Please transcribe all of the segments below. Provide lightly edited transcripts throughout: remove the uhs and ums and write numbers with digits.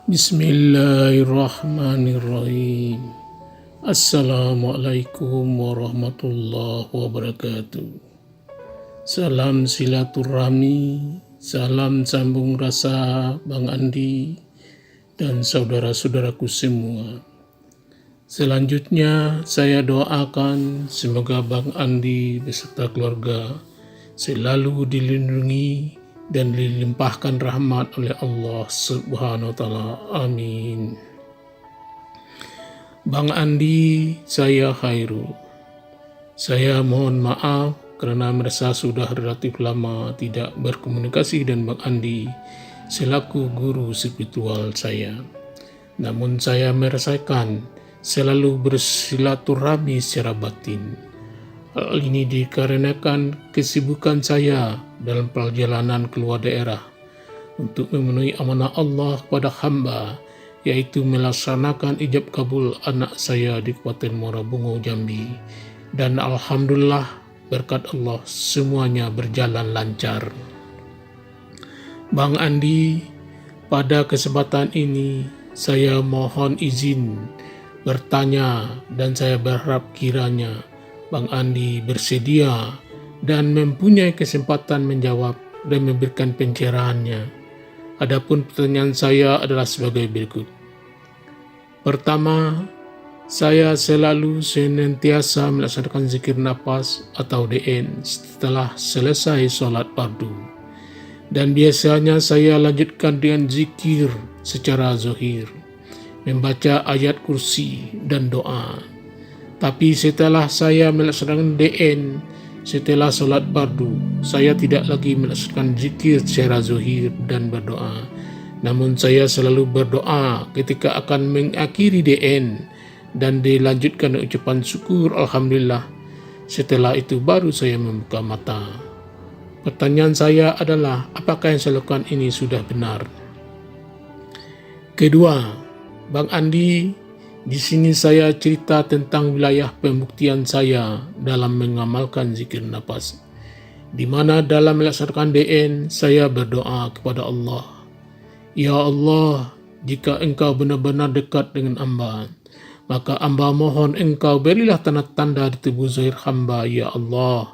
Bismillahirrahmanirrahim. Assalamualaikum warahmatullahi wabarakatuh. Salam silaturahmi, salam sambung rasa Bang Andi dan saudara-saudaraku semua. Selanjutnya saya doakan semoga Bang Andi beserta keluarga selalu dilindungi dan dilimpahkan rahmat oleh Allah Subhanahu wa Ta'ala. Amin. Bang Andi, saya Khairul. Saya mohon maaf karena merasa sudah relatif lama tidak berkomunikasi dengan Bang Andi selaku guru spiritual saya. Namun saya merasakan selalu bersilaturahmi secara batin. Hal ini dikarenakan kesibukan saya dalam perjalanan keluar daerah untuk memenuhi amanah Allah kepada hamba, yaitu melaksanakan ijab kabul anak saya di Kabupaten Muara Bungo, Jambi. Dan alhamdulillah berkat Allah semuanya berjalan lancar. Bang Andi, pada kesempatan ini saya mohon izin bertanya dan saya berharap kiranya Bang Andi bersedia dan mempunyai kesempatan menjawab dan memberikan pencerahannya. Adapun pertanyaan saya adalah sebagai berikut. Pertama, saya selalu senantiasa melaksanakan zikir nafas atau DN setelah selesai sholat fardu. Dan biasanya saya lanjutkan dengan zikir secara zahir, membaca ayat kursi dan doa. Tapi setelah saya melaksanakan DN setelah sholat fardu, saya tidak lagi melaksanakan zikir secara zahir dan berdoa. Namun saya selalu berdoa ketika akan mengakhiri DN dan dilanjutkan dengan ucapan syukur Alhamdulillah. Setelah itu baru saya membuka mata. Pertanyaan saya adalah, apakah yang saya lakukan ini sudah benar? Kedua, Bang Andi, di sini saya cerita tentang wilayah pembuktian saya dalam mengamalkan zikir nafas, di mana dalam melaksanakan DN saya berdoa kepada Allah, Ya Allah, jika Engkau benar-benar dekat dengan hamba, maka hamba mohon Engkau berilah tanda-tanda di tubuh zahir hamba, Ya Allah,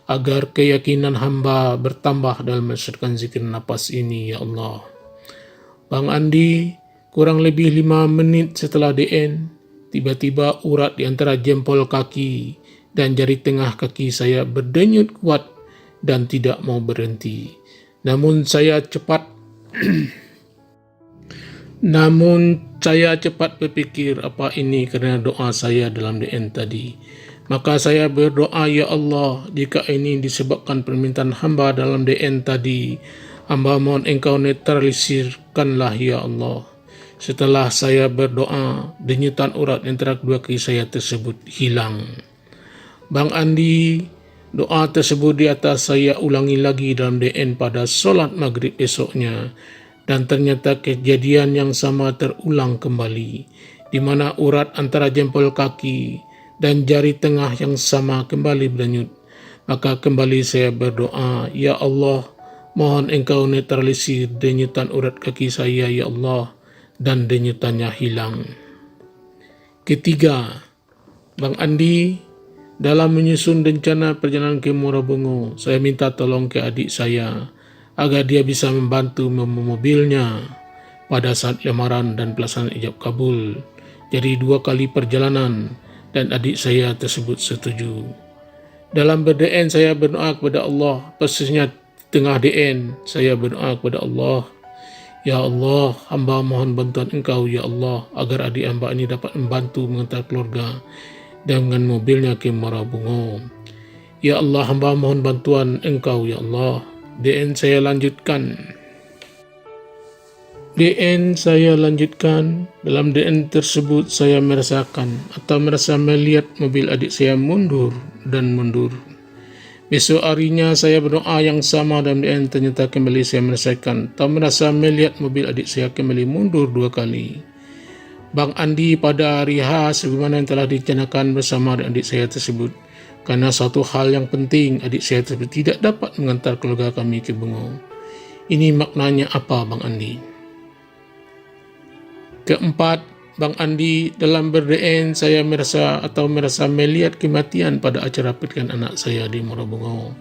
agar keyakinan hamba bertambah dalam melaksanakan zikir nafas ini, Ya Allah. Bang Andi, kurang lebih 5 menit setelah DN, tiba-tiba urat di antara jempol kaki dan jari tengah kaki saya berdenyut kuat dan tidak mau berhenti. Namun saya cepat berpikir apa ini karena doa saya dalam DN tadi. Maka saya berdoa, Ya Allah, jika ini disebabkan permintaan hamba dalam DN tadi, hamba mohon Engkau netralisirkanlah, Ya Allah. Setelah saya berdoa, denyutan urat antara kedua kaki saya tersebut hilang. Bang Andi, doa tersebut di atas saya ulangi lagi dalam DN pada sholat maghrib esoknya. Dan ternyata kejadian yang sama terulang kembali, di mana urat antara jempol kaki dan jari tengah yang sama kembali berdenyut. Maka kembali saya berdoa, Ya Allah, mohon Engkau netralisir denyutan urat kaki saya, Ya Allah, dan denyutannya hilang. Ketiga, Bang Andi, dalam menyusun rencana perjalanan ke Muara Bungo, saya minta tolong ke adik saya agar dia bisa membantu mobilnya pada saat lamaran dan pelaksanaan ijab kabul. Jadi 2 kali perjalanan dan adik saya tersebut setuju. Dalam ber-DN saya berdoa kepada Allah, persisnya tengah DN saya berdoa kepada Allah, Ya Allah, hamba mohon bantuan Engkau, Ya Allah, agar adik hamba ini dapat membantu mengantar keluarga dengan mobilnya ke Muara Bungo. Ya Allah, hamba mohon bantuan Engkau, Ya Allah. DN saya lanjutkan. Dalam DN tersebut saya merasakan atau merasa melihat mobil adik saya mundur dan mundur. Besok harinya saya berdoa yang sama dalam DN, ternyata kembali saya merasakan atau merasa melihat mobil adik saya kembali mundur 2 kali. Bang Andi, pada hari H sebagaimana yang telah direncanakan bersama adik saya tersebut, karena satu hal yang penting, adik saya tersebut tidak dapat mengantar keluarga kami ke Bungo. Ini maknanya apa, Bang Andi? Keempat, Bang Andi, dalam berDN saya merasa melihat kematian pada acara pernikahan anak saya di Morobungo.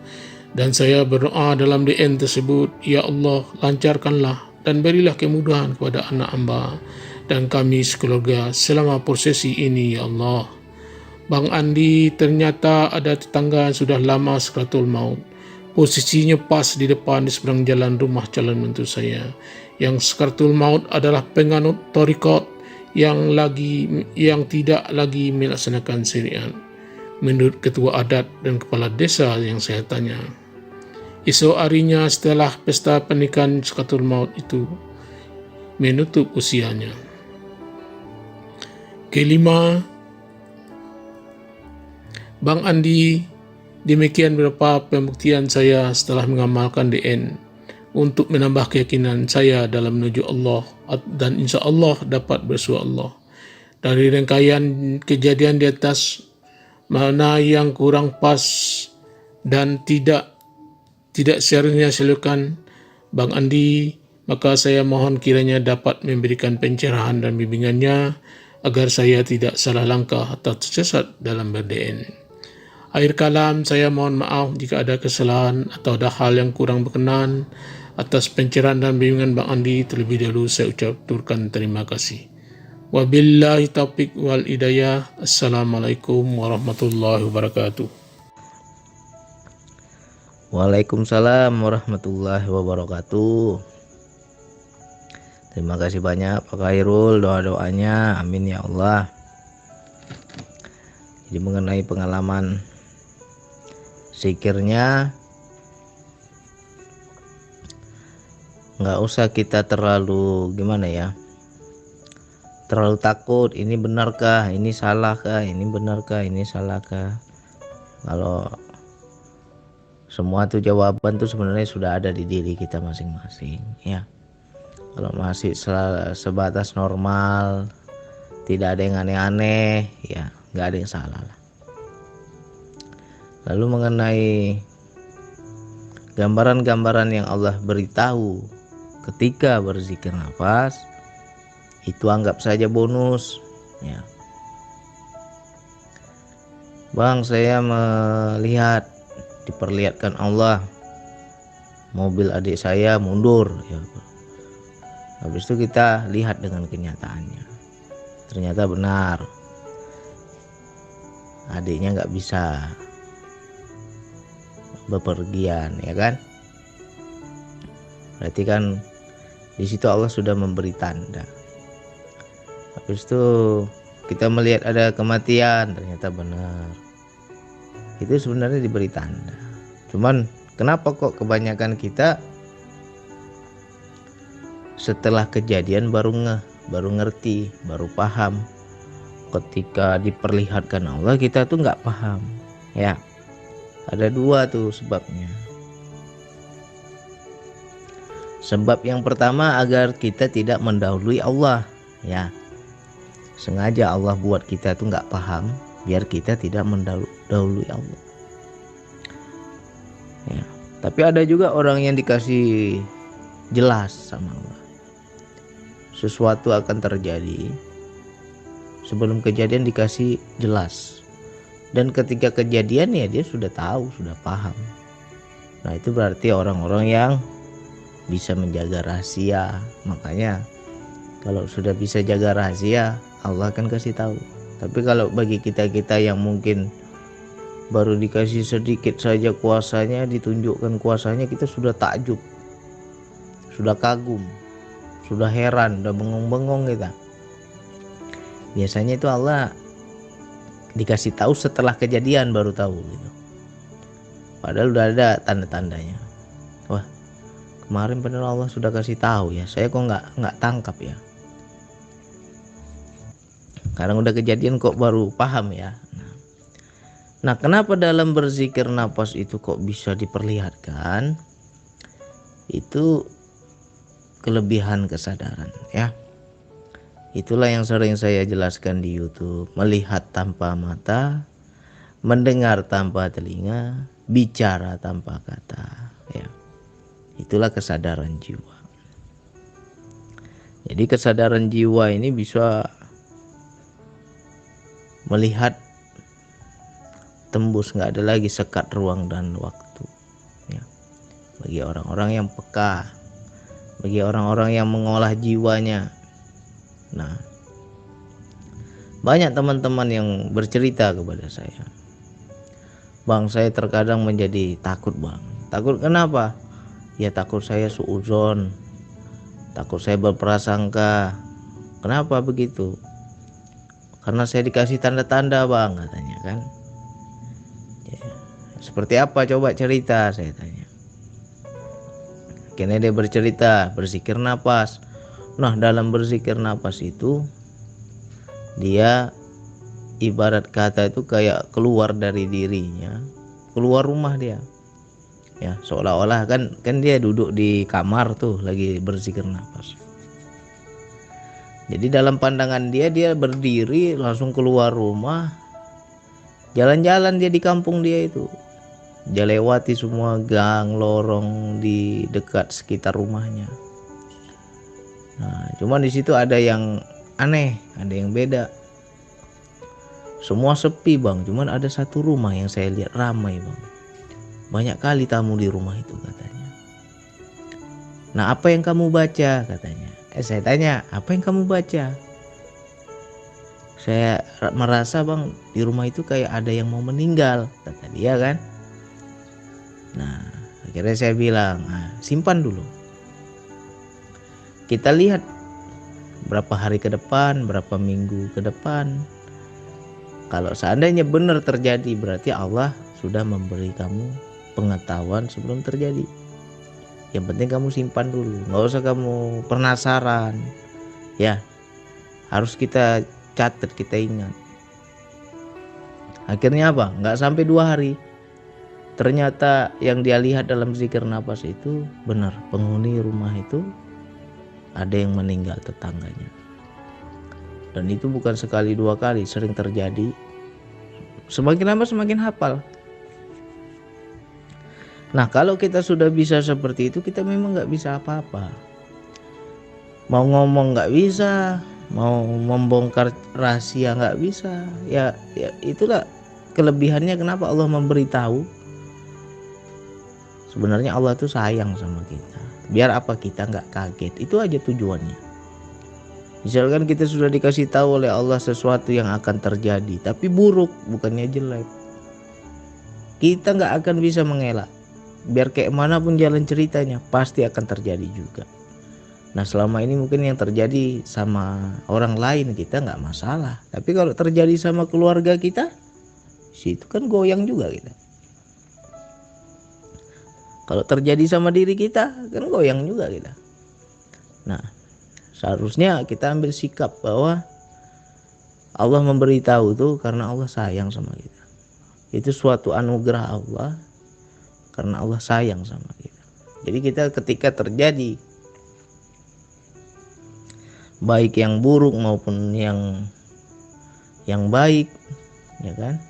Dan saya berdoa dalam DN tersebut, Ya Allah, lancarkanlah dan berilah kemudahan kepada anak hamba dan kami sekeluarga selama prosesi ini, Ya Allah. Bang Andi, ternyata ada tetangga yang sudah lama sakratul maut. Posisinya pas di depan di seberang jalan rumah calon menantu saya. Yang sakratul maut adalah penganut thariqat yang tidak lagi melaksanakan syariat. Menurut ketua adat dan kepala desa yang saya tanya. Esok harinya setelah pesta pernikahan sakratul maut itu menutup usianya. Kelima, Bang Andi, demikian beberapa pembuktian saya setelah mengamalkan DN untuk menambah keyakinan saya dalam menuju Allah dan insya Allah dapat bersua Allah. Dari rangkaian kejadian di atas, mana yang kurang pas dan tidak seharusnya silakan Bang Andi, maka saya mohon kiranya dapat memberikan pencerahan dan bimbingannya agar saya tidak salah langkah atau tersesat dalam ber-DN. Akhir kalam, saya mohon maaf jika ada kesalahan atau ada hal yang kurang berkenan. Atas pencerahan dan bimbingan Bang Andi, terlebih dahulu saya ucapkan terima kasih. Wabillahi taufiq wal hidayah. Assalamualaikum warahmatullahi wabarakatuh. Waalaikumsalam warahmatullahi wabarakatuh. Terima kasih banyak Pak Khairul doa-doanya, amin ya Allah. Jadi mengenai pengalaman zikirnya, nggak usah kita terlalu terlalu takut ini benarkah, ini salahkah, ini benarkah, ini salahkah. Kalau semua tuh jawaban tuh sebenarnya sudah ada di diri kita masing-masing ya. Kalau masih sebatas normal, tidak ada yang aneh-aneh ya, nggak ada yang salah lah. Lalu mengenai gambaran-gambaran yang Allah beritahu ketika berzikir nafas, itu anggap saja bonus ya. Bang, saya melihat diperlihatkan Allah mobil adik saya mundur ya. Habis itu kita lihat dengan kenyataannya, ternyata benar adiknya nggak bisa bepergian ya kan. Berarti kan di situ Allah sudah memberi tanda. Habis itu kita melihat ada kematian, ternyata benar. Itu sebenarnya diberi tanda. Cuman kenapa kok kebanyakan kita setelah kejadian baru ngerti, baru paham. Ketika diperlihatkan Allah kita tuh nggak paham ya. Ada dua tuh sebabnya. Sebab yang pertama agar kita tidak mendahului Allah ya. Sengaja Allah buat kita tuh nggak paham biar kita tidak mendahului Allah ya. Tapi ada juga orang yang dikasih jelas sama Allah, sesuatu akan terjadi, sebelum kejadian dikasih jelas, dan ketika kejadian ya dia sudah tahu, sudah paham. Nah itu berarti orang-orang yang bisa menjaga rahasia. Makanya kalau sudah bisa jaga rahasia, Allah akan kasih tahu. Tapi kalau bagi kita-kita yang mungkin baru dikasih sedikit saja kuasanya, ditunjukkan kuasanya, kita sudah takjub, sudah kagum, sudah heran, sudah bengong-bengong kita. Biasanya itu Allah dikasih tahu setelah kejadian baru tahu gitu. Padahal udah ada tanda-tandanya. Wah, kemarin benar Allah sudah kasih tahu ya, saya kok nggak tangkap ya. Sekarang udah kejadian kok baru paham ya. Nah, kenapa dalam berzikir nafas itu kok bisa diperlihatkan? Itu kelebihan kesadaran ya. Itulah yang sering saya jelaskan di YouTube. Melihat tanpa mata, mendengar tanpa telinga, bicara tanpa kata ya. Itulah kesadaran jiwa. Jadi kesadaran jiwa ini bisa melihat tembus, nggak ada lagi sekat ruang dan waktu, ya. Bagi orang-orang yang peka, bagi orang-orang yang mengolah jiwanya. Nah, banyak teman-teman yang bercerita kepada saya, "Bang, saya terkadang menjadi takut, Bang." Takut kenapa? Ya takut saya suudzon, takut saya berprasangka. Kenapa begitu? Karena saya dikasih tanda-tanda, Bang, katanya kan. Ya, seperti apa, coba cerita, saya tanya. Akhirnya dia bercerita, berzikir napas. Nah, dalam berzikir napas itu dia ibarat kata itu kayak keluar dari dirinya, keluar rumah dia. Ya, seolah-olah kan dia duduk di kamar tuh lagi berzikir nafas. Jadi dalam pandangan dia berdiri langsung keluar rumah, jalan-jalan dia di kampung dia itu. Dia lewati semua gang, lorong di dekat sekitar rumahnya. Nah, cuman di situ ada yang aneh, ada yang beda. Semua sepi, Bang, cuman ada satu rumah yang saya lihat ramai, Bang. Banyak kali tamu di rumah itu, katanya. Nah, apa yang kamu baca, katanya. Saya tanya, apa yang kamu baca? Saya merasa, Bang, di rumah itu kayak ada yang mau meninggal, kata dia kan. Nah, akhirnya saya bilang, simpan dulu. Kita lihat berapa hari ke depan, berapa minggu ke depan. Kalau seandainya benar terjadi, berarti Allah sudah memberi kamu pengetahuan sebelum terjadi. Yang penting kamu simpan dulu, nggak usah kamu penasaran, ya. Harus kita catat, kita ingat. Akhirnya apa? Nggak sampai 2 hari, ternyata yang dia lihat dalam zikir nafas itu benar. Penghuni rumah itu ada yang meninggal, tetangganya. Dan itu bukan sekali 2 kali, sering terjadi. Semakin lama semakin hafal. Nah, kalau kita sudah bisa seperti itu, kita memang nggak bisa apa-apa. Mau ngomong nggak bisa, mau membongkar rahasia nggak bisa. Ya itulah kelebihannya kenapa Allah memberitahu. Sebenarnya Allah tuh sayang sama kita. Biar apa, kita nggak kaget. Itu aja tujuannya. Misalkan kita sudah dikasih tahu oleh Allah sesuatu yang akan terjadi, tapi buruk, bukannya jelek, kita nggak akan bisa mengelak. Biar kayak mana pun jalan ceritanya, pasti akan terjadi juga. Nah, selama ini mungkin yang terjadi sama orang lain kita nggak masalah, tapi kalau terjadi sama keluarga kita, situ kan goyang juga kita. Kalau terjadi sama diri kita, kan goyang juga kita. Nah, seharusnya kita ambil sikap bahwa Allah memberitahu itu karena Allah sayang sama kita. Itu suatu anugerah Allah, karena Allah sayang sama kita. Jadi kita ketika terjadi baik yang buruk maupun yang baik, ya kan,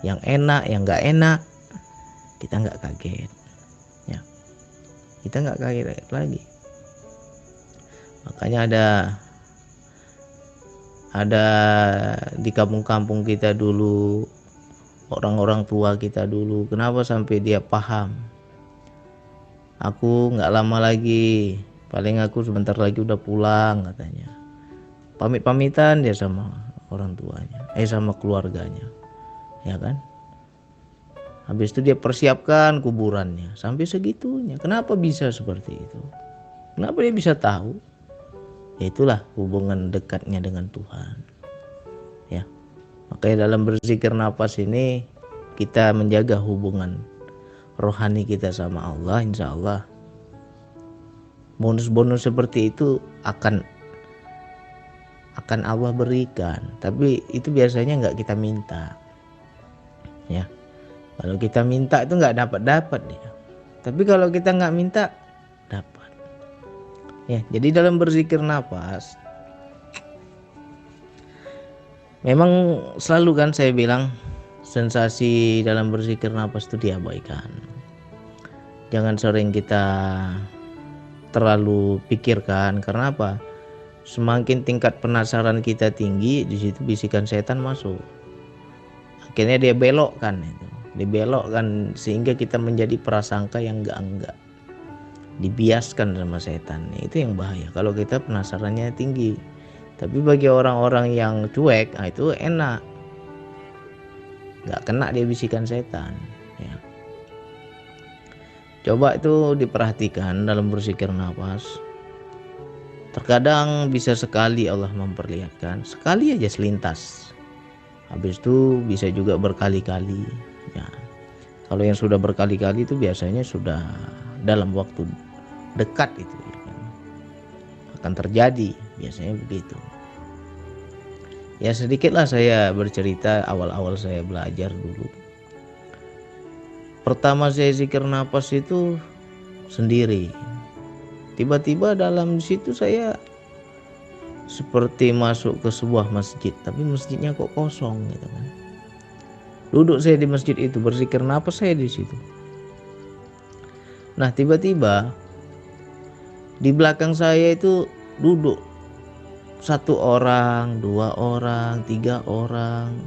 yang enak, yang nggak enak, kita nggak kaget, ya. Kita nggak kaget lagi. Makanya ada di kampung-kampung kita dulu, orang-orang tua kita dulu, kenapa sampai dia paham? Aku nggak lama lagi, paling aku sebentar lagi udah pulang, katanya. Pamit-pamitan dia sama orang tuanya, sama keluarganya, ya kan? Habis itu dia persiapkan kuburannya sampai segitunya. Kenapa bisa seperti itu? Kenapa dia bisa tahu? Ya itulah hubungan dekatnya dengan Tuhan, ya. Makanya dalam berzikir nafas ini kita menjaga hubungan rohani kita sama Allah. Insya Allah bonus-bonus seperti itu akan Allah berikan. Tapi itu biasanya nggak kita minta, ya. Kalau kita minta itu nggak dapat ya. Tapi kalau kita nggak minta, dapat. Ya, jadi dalam berzikir nafas memang selalu kan saya bilang sensasi dalam berzikir nafas itu diabaikan. Jangan sering kita terlalu pikirkan. Karena apa? Semakin tingkat penasaran kita tinggi, di situ bisikan setan masuk. Akhirnya dia belokkan itu. Dibelokkan sehingga kita menjadi prasangka yang enggak. Dibiaskan sama setan. Itu yang bahaya kalau kita penasarannya tinggi. Tapi bagi orang-orang yang cuek, itu enak. Enggak kena dia bisikan setan, ya. Coba itu diperhatikan dalam berzikir nafas. Terkadang bisa sekali Allah memperlihatkan, sekali aja selintas. Habis itu bisa juga berkali-kali. Ya. Kalau yang sudah berkali-kali itu biasanya sudah dalam waktu dekat itu, ya kan? Akan terjadi, biasanya begitu. Ya sedikitlah saya bercerita awal-awal saya belajar dulu. Pertama saya zikir nafas itu sendiri. Tiba-tiba dalam situ saya seperti masuk ke sebuah masjid, tapi masjidnya kok kosong gitu kan. Duduk saya di masjid itu, berzikir nafas saya di situ. Nah, tiba-tiba di belakang saya itu duduk 1 orang, 2 orang, 3 orang.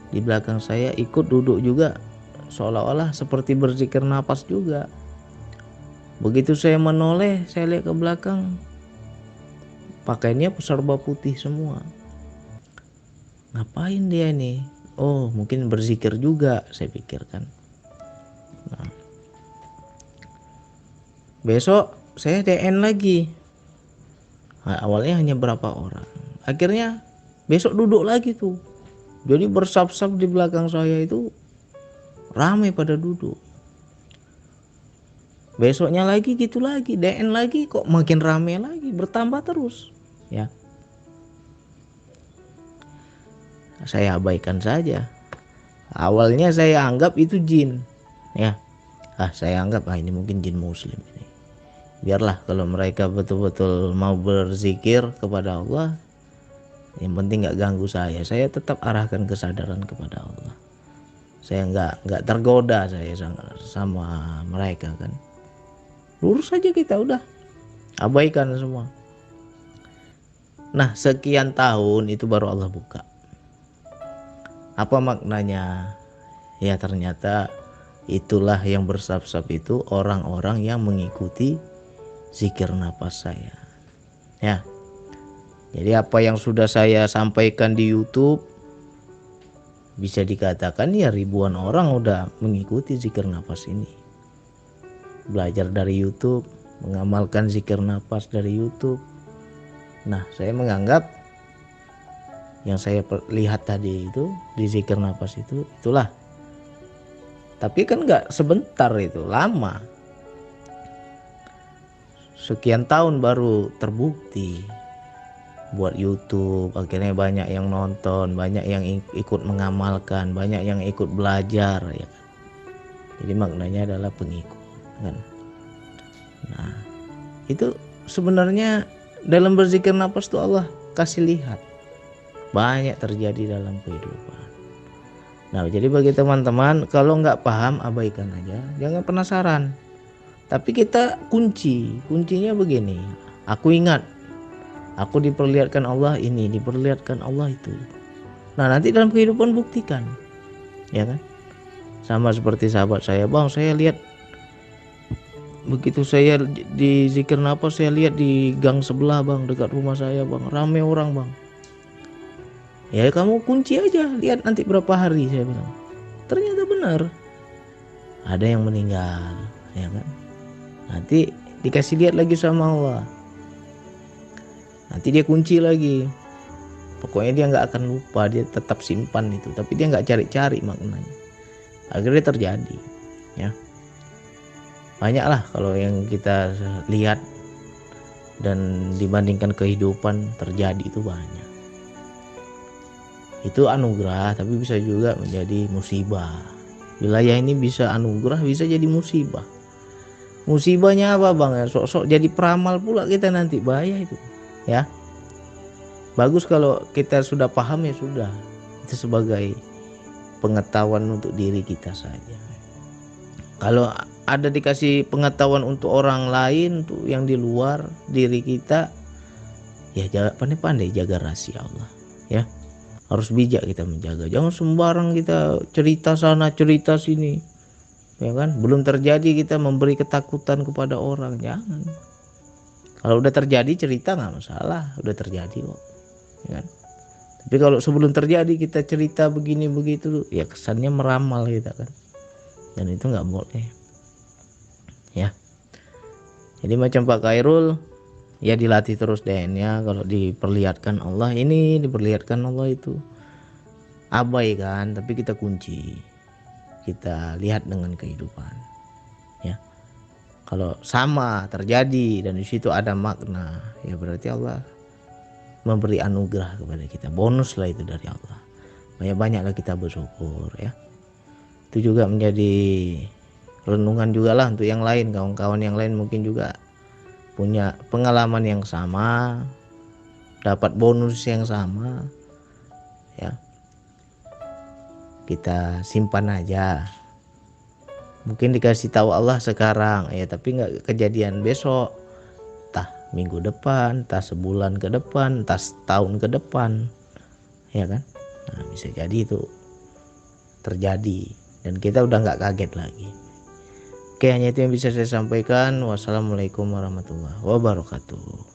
Di belakang saya ikut duduk juga, seolah-olah seperti berzikir nafas juga. Begitu saya menoleh, saya lihat ke belakang, pakaiannya serba putih semua. Ngapain dia nih? Oh, mungkin berzikir juga, saya pikirkan. Nah, besok saya DN lagi. Nah, awalnya hanya berapa orang. Akhirnya besok duduk lagi tuh. Jadi bersab-sab di belakang saya itu ramai pada duduk. Besoknya lagi gitu lagi, DN lagi, kok makin ramai lagi, bertambah terus, ya. Saya abaikan saja. Awalnya saya anggap itu jin, ya. Saya anggap ini mungkin jin muslim ini. Biarlah kalau mereka betul-betul mau berzikir kepada Allah, yang penting nggak ganggu saya. Saya tetap arahkan kesadaran kepada Allah. Saya nggak tergoda saya sama mereka kan. Lurus saja kita, udah abaikan semua. Nah, sekian tahun itu baru Allah buka. Apa maknanya? Ya ternyata itulah yang bersab-sab itu orang-orang yang mengikuti zikir nafas saya. Ya. Jadi apa yang sudah saya sampaikan di YouTube, bisa dikatakan ya ribuan orang udah mengikuti zikir nafas ini. Belajar dari YouTube, mengamalkan zikir nafas dari YouTube. Nah, saya menganggap yang saya lihat tadi itu di zikir nafas itu, itulah. Tapi kan nggak sebentar, itu lama. Sekian tahun baru terbukti. Buat YouTube, akhirnya banyak yang nonton, banyak yang ikut mengamalkan, banyak yang ikut belajar, ya kan. Jadi maknanya adalah pengikut. Kan? Nah, itu sebenarnya dalam berzikir nafas tuh Allah kasih lihat banyak terjadi dalam kehidupan. Nah, jadi bagi teman-teman kalau nggak paham abaikan aja, jangan penasaran. Tapi kita kuncinya begini. Aku ingat, aku diperlihatkan Allah ini, diperlihatkan Allah itu. Nah, nanti dalam kehidupan buktikan, ya kan? Sama seperti sahabat saya, bang, saya lihat begitu saya di zikir nafas, saya lihat di gang sebelah bang, dekat rumah saya bang, rame orang bang. Ya kamu kunci aja, lihat nanti berapa hari, saya bilang. Ternyata benar, ada yang meninggal, ya kan. Nanti dikasih lihat lagi sama Allah, nanti dia kunci lagi. Pokoknya dia nggak akan lupa, dia tetap simpan itu, tapi dia nggak cari-cari maknanya. Akhirnya terjadi, ya. Banyaklah kalau yang kita lihat dan dibandingkan kehidupan terjadi itu banyak. Itu anugerah, tapi bisa juga menjadi musibah. Wilayah ini bisa anugerah, bisa jadi musibah. Musibahnya apa bang? Ya, sok-sok jadi peramal pula kita nanti, bahaya itu, ya. Bagus kalau kita sudah paham, ya sudah, itu sebagai pengetahuan untuk diri kita saja. Kalau ada dikasih pengetahuan untuk orang lain tuh yang di luar diri kita, ya pandai-pandai jaga rahasia Allah ya. Harus bijak kita menjaga, jangan sembarang kita cerita sana cerita sini ya kan. Belum terjadi kita memberi ketakutan kepada orang, jangan. Kalau udah terjadi cerita nggak masalah, udah terjadi kok ya kan. Tapi kalau sebelum terjadi kita cerita begini begitu, ya kesannya meramal kita kan, dan itu nggak boleh ya. Jadi macam Pak Khairul ya, dilatih terus DNA. Kalau diperlihatkan Allah ini, diperlihatkan Allah itu, abaikan, tapi kita kunci, kita lihat dengan kehidupan ya. Kalau sama terjadi dan di situ ada makna, ya berarti Allah memberi anugerah kepada kita, bonus lah itu dari Allah. Banyak-banyaklah kita bersyukur ya. Itu juga menjadi renungan juga lah untuk yang lain, kawan-kawan yang lain mungkin juga punya pengalaman yang sama, dapat bonus yang sama ya. Kita simpan aja, mungkin dikasih tahu Allah sekarang ya, tapi nggak kejadian besok, entah minggu depan, entah sebulan ke depan, entah setahun ke depan ya kan. Nah, bisa jadi itu terjadi dan kita udah nggak kaget lagi. Oke, hanya itu yang bisa saya sampaikan. Wassalamualaikum warahmatullahi wabarakatuh.